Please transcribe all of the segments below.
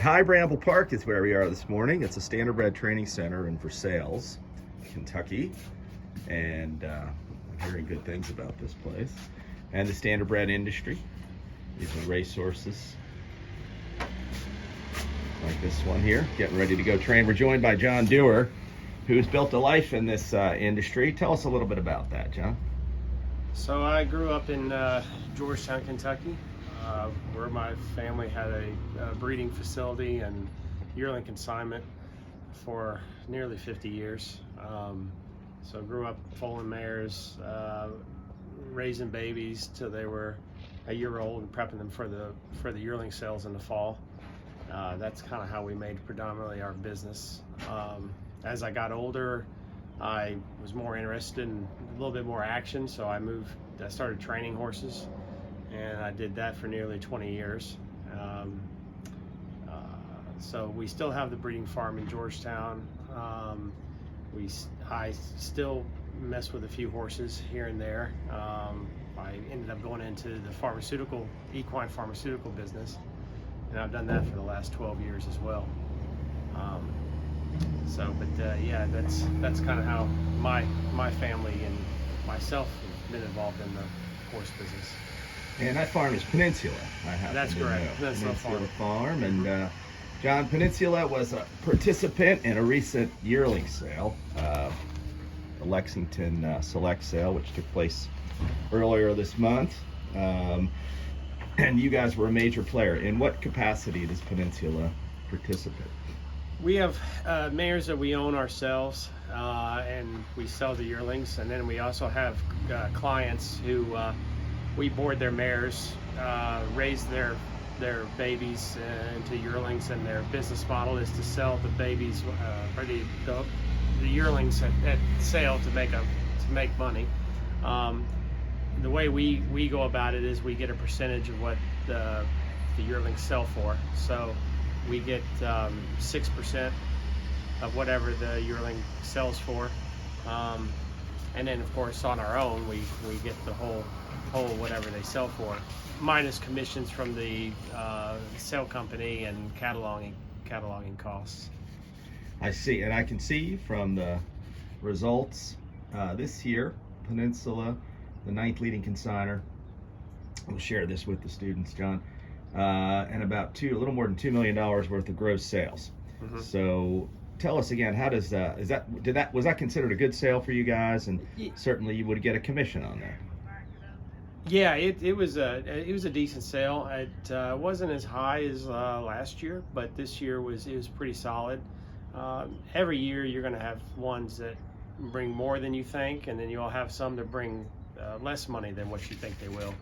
High Bramble Park is where we are this morning. It's a Standardbred training center in Versailles, Kentucky, and I'm hearing good things about this place and the Standardbred industry. These are racehorses like this one here, getting ready to go train. We're joined by John Duer, who's built a life in this industry. Tell us a little bit about that, John. So I grew up in Georgetown, Kentucky, where my family had a breeding facility and yearling consignment for nearly 50 years. So grew up foaling mares, raising babies till they were a year old and prepping them for the yearling sales in the fall. That's kind of how we made predominantly our business. As I got older, I was more interested in a little bit more action, so I started training horses, and I did that for nearly 20 years. So we still have the breeding farm in Georgetown. I still mess with a few horses here and there. I ended up going into the equine pharmaceutical business, and I've done that for the last 12 years as well. Yeah, that's kind of how my family and myself have been involved in the horse business. And that farm is Peninsula. That's correct. Peninsula Farm. And John, Peninsula was a participant in a recent yearling sale, the Lexington Select Sale, which took place earlier this month. And you guys were a major player. In what capacity does Peninsula participate? We have mares that we own ourselves, and we sell the yearlings, and then we also have clients who we board their mares, raise their babies into yearlings, and their business model is to sell the babies or the yearlings at sale to make money. The way we go about it is we get a percentage of what the yearlings sell for. So we get 6% of whatever the yearling sells for, and then of course on our own we get the whole whatever they sell for, minus commissions from the sale company and cataloging costs. I see, and I can see from the results this year, Peninsula, the 9th leading consignor. We'll share this with the students, John. And about a little more than $2 million worth of gross sales. Mm-hmm. So tell us again, how does was that considered a good sale for you guys? And certainly you would get a commission on that. Yeah, it was a decent sale. It wasn't as high as last year, but this year it was pretty solid. Every year you're going to have ones that bring more than you think, and then you'll have some that bring less money than what you think they will.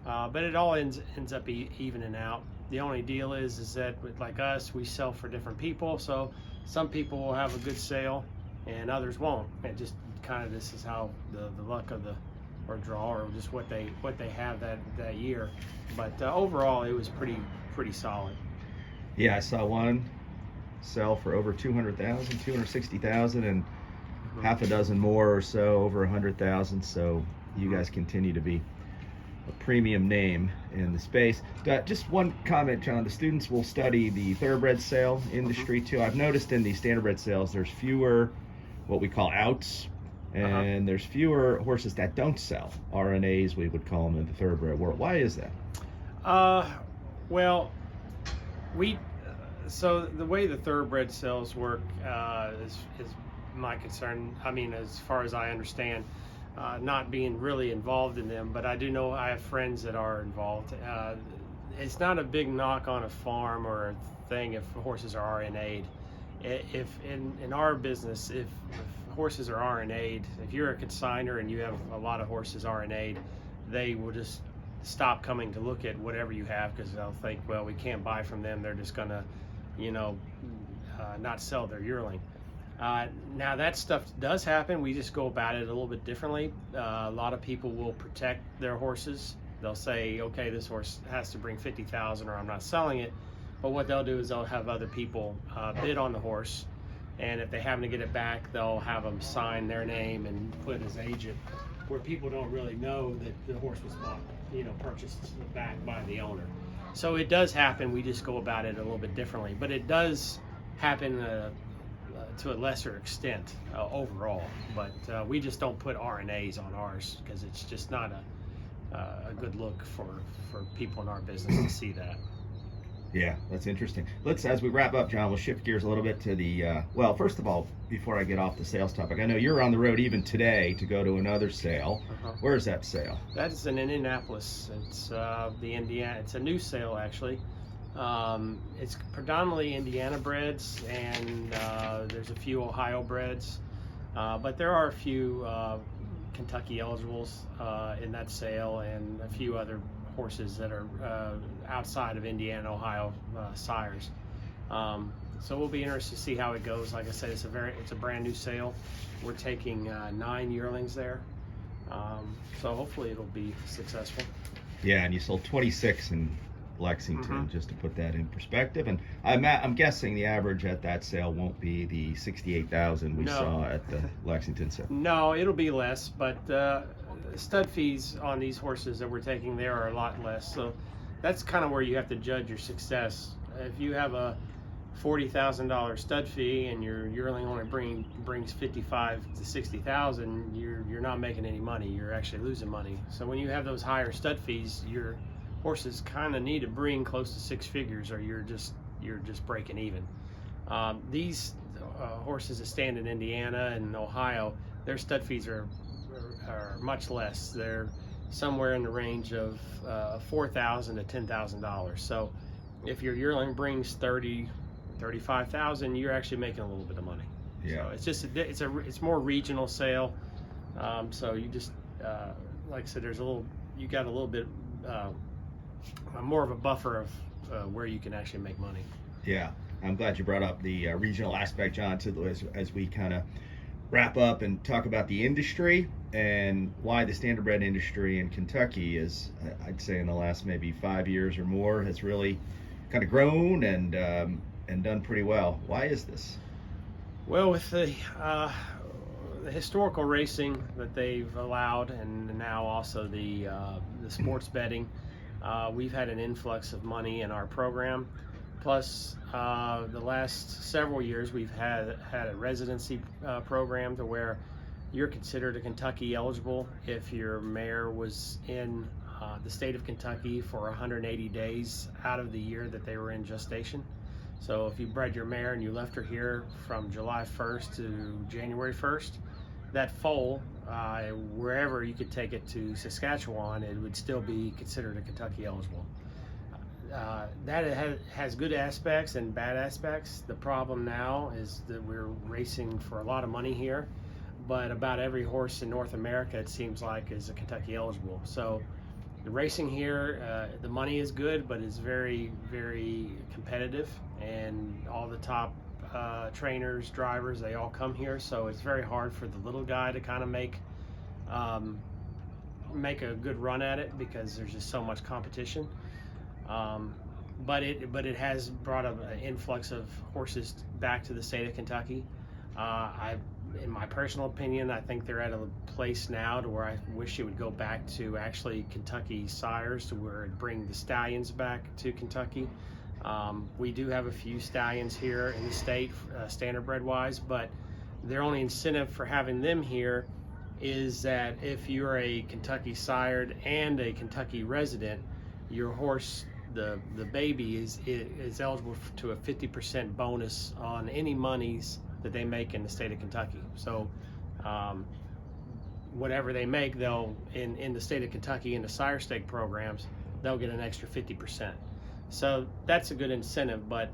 But it all ends up evening out. The only deal is that like us, we sell for different people. So some people will have a good sale and others won't. And just kind of this is how the luck of or draw, or just what they have that year. But overall, it was pretty solid. Yeah, I saw one sell for over 200,000, 260,000, and half a dozen more or so over 100,000. So you guys continue to be a premium name in the space. Just one comment, John. The students will study the thoroughbred sale industry too. I've noticed in the standardbred sales there's fewer what we call outs, and there's fewer horses that don't sell, RNAs we would call them in the thoroughbred world. Why is that? Well, so the way the thoroughbred sales work is my concern. I mean, as far as I understand, not being really involved in them, but I do know I have friends that are involved. It's not a big knock on a farm or a thing if horses are RNA'd. If in our business, if horses are RNA'd, if you're a consignor and you have a lot of horses RNA'd, they will just stop coming to look at whatever you have, because they'll think, well, we can't buy from them. They're just gonna, not sell their yearling. Now that stuff does happen. We just go about it a little bit differently. A lot of people will protect their horses. They'll say, okay, this horse has to bring 50,000 or I'm not selling it. But what they'll do is they'll have other people bid on the horse, and if they happen to get it back, they'll have them sign their name and put as agent, where people don't really know that the horse was bought, purchased back by the owner. So it does happen. We just go about it a little bit differently, but it does happen to a lesser extent overall. But we just don't put RNAs on ours because it's just not a good look for people in our business to see that. Yeah, that's interesting. Let's, as we wrap up, John, we'll shift gears a little bit to the, well, first of all, before I get off the sales topic, I know you're on the road even today to go to another sale. Where is that sale? That's in Indianapolis. It's it's a new sale actually. It's predominantly Indiana breds, and there's a few Ohio breds, but there are a few Kentucky eligibles in that sale, and a few other horses that are outside of Indiana, Ohio sires. So we'll be interested to see how it goes. Like I said, it's a brand new sale. We're taking 9 yearlings there, so hopefully it'll be successful. Yeah, and you sold 26 in Lexington, just to put that in perspective. And I'm guessing the average at that sale won't be the 68,000 we saw at the Lexington sale. No, it'll be less, but stud fees on these horses that we're taking there are a lot less. So that's kind of where you have to judge your success. If you have a $40,000 stud fee and your yearling only brings 55 to 60,000, you're not making any money. You're actually losing money. So when you have those higher stud fees, your horses kind of need to bring close to 6 figures, or you're just breaking even. These horses that stand in Indiana and Ohio, their stud fees are much less. They're somewhere in the range of $4,000 to $10,000. So if your yearling brings 35,000, you're actually making a little bit of money. Yeah. So it's just it's more regional sale. So you just like I said, you got a little bit more of a buffer of where you can actually make money. Yeah, I'm glad you brought up the regional aspect, John, as we kind of wrap up and talk about the industry and why the standardbred industry in Kentucky is, I'd say in the last maybe 5 years or more, has really kind of grown and done pretty well. Why is this? Well, with the historical racing that they've allowed, and now also the sports betting, we've had an influx of money in our program. Plus, the last several years, we've had a residency program to where you're considered a Kentucky eligible if your mare was in the state of Kentucky for 180 days out of the year that they were in gestation. So if you bred your mare and you left her here from July 1st to January 1st, that foal, wherever you could take it to Saskatchewan, it would still be considered a Kentucky eligible. That has good aspects and bad aspects. The problem now is that we're racing for a lot of money here, but about every horse in North America, it seems like, is a Kentucky eligible. So the racing here, the money is good, but it's very, very competitive, and all the top trainers, drivers, they all come here. So it's very hard for the little guy to kind of make a good run at it because there's just so much competition. But it has brought an influx of horses back to the state of Kentucky. In my personal opinion, I think they're at a place now to where I wish it would go back to actually Kentucky sires, to where it bring the stallions back to Kentucky. We do have a few stallions here in the state, standardbred wise, but their only incentive for having them here is that if you're a Kentucky sired and a Kentucky resident, your horse, the baby, is eligible to a 50% bonus on any monies that they make in the state of Kentucky. So whatever they make, they'll in the state of Kentucky in the sire stake programs, they'll get an extra 50%. So that's a good incentive. But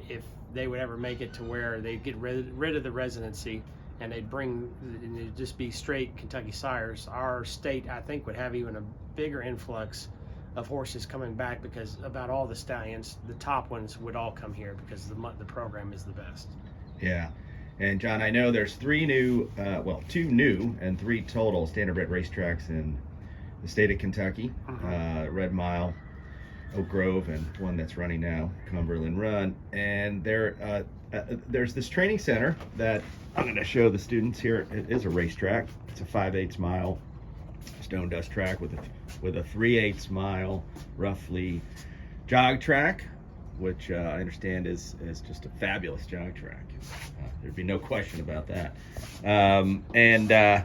if they would ever make it to where they get rid of the residency and it'd just be straight Kentucky sires, our state, I think, would have even a bigger influx of horses coming back, because about all the stallions, the top ones, would all come here because the program is the best. Yeah. And John, I know there's 2 new and 3 total standardbred racetracks in the state of Kentucky. Red Mile, Oak Grove, and one that's running now, Cumberland Run. And there's this training center that I'm going to show the students here. It is a racetrack. It's a 5/8 mile stone dust track with a 3/8 mile, roughly jog track, which I understand is just a fabulous jog track. There'd be no question about that. And I'm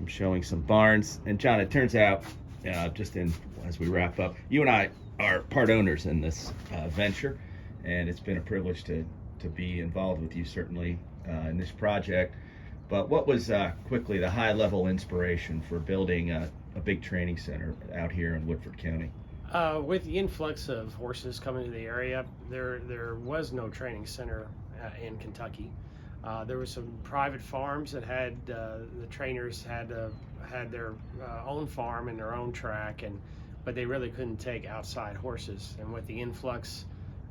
showing some barns. And John, it turns out, as we wrap up, you and I are part owners in this venture, and it's been a privilege to be involved with you, certainly, in this project. But what was quickly the high-level inspiration for building a big training center out here in Woodford County? With the influx of horses coming to the area, there was no training center in Kentucky. There were some private farms that had the trainers had their own farm and their own track, but they really couldn't take outside horses. And with the influx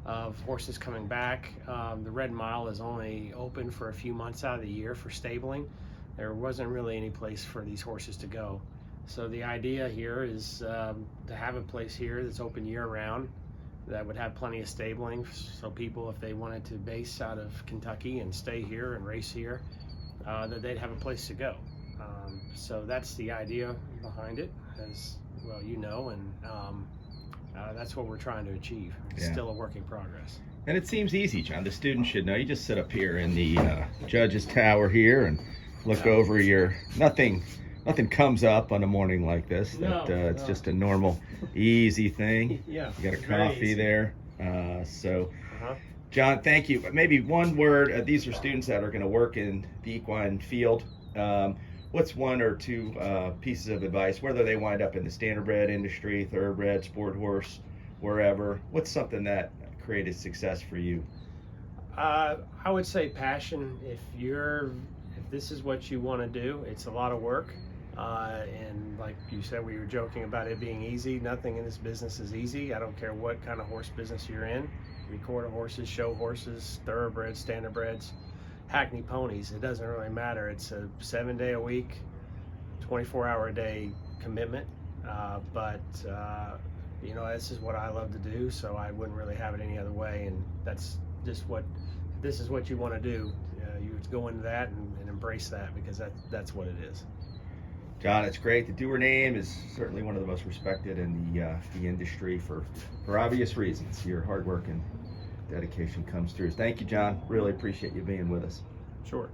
of horses coming back, the Red Mile is only open for a few months out of the year for stabling. There wasn't really any place for these horses to go. So the idea here is to have a place here that's open year-round, that would have plenty of stabling, so people, if they wanted to base out of Kentucky and stay here and race here, that they'd have a place to go. So that's the idea behind it, as well you know, and that's what we're trying to achieve. It's still a work in progress. And it seems easy, John. The students should know. You just sit up here in the judge's tower here and look over your nothing comes up on a morning like this. It's just a normal, easy thing. Yeah. You got a coffee there. John, thank you. Maybe one word. These are students that are going to work in the equine field. What's one or two pieces of advice, whether they wind up in the standardbred industry, thoroughbred, sport horse, wherever? What's something that created success for you? I would say passion. If this is what you want to do, it's a lot of work. And like you said, we were joking about it being easy. Nothing in this business is easy. I don't care what kind of horse business you're in. Record horses, show horses, thoroughbreds, standardbreds, hackney ponies. It doesn't really matter. It's a 7-day-a-week, 24-hour-a-day commitment. But this is what I love to do, so I wouldn't really have it any other way. And that's just this is what you want to do. You go into that and embrace that, because that's what it is. John, it's great. The Duer name is certainly one of the most respected in the industry for obvious reasons. Your hard work and dedication comes through. Thank you, John. Really appreciate you being with us. Sure.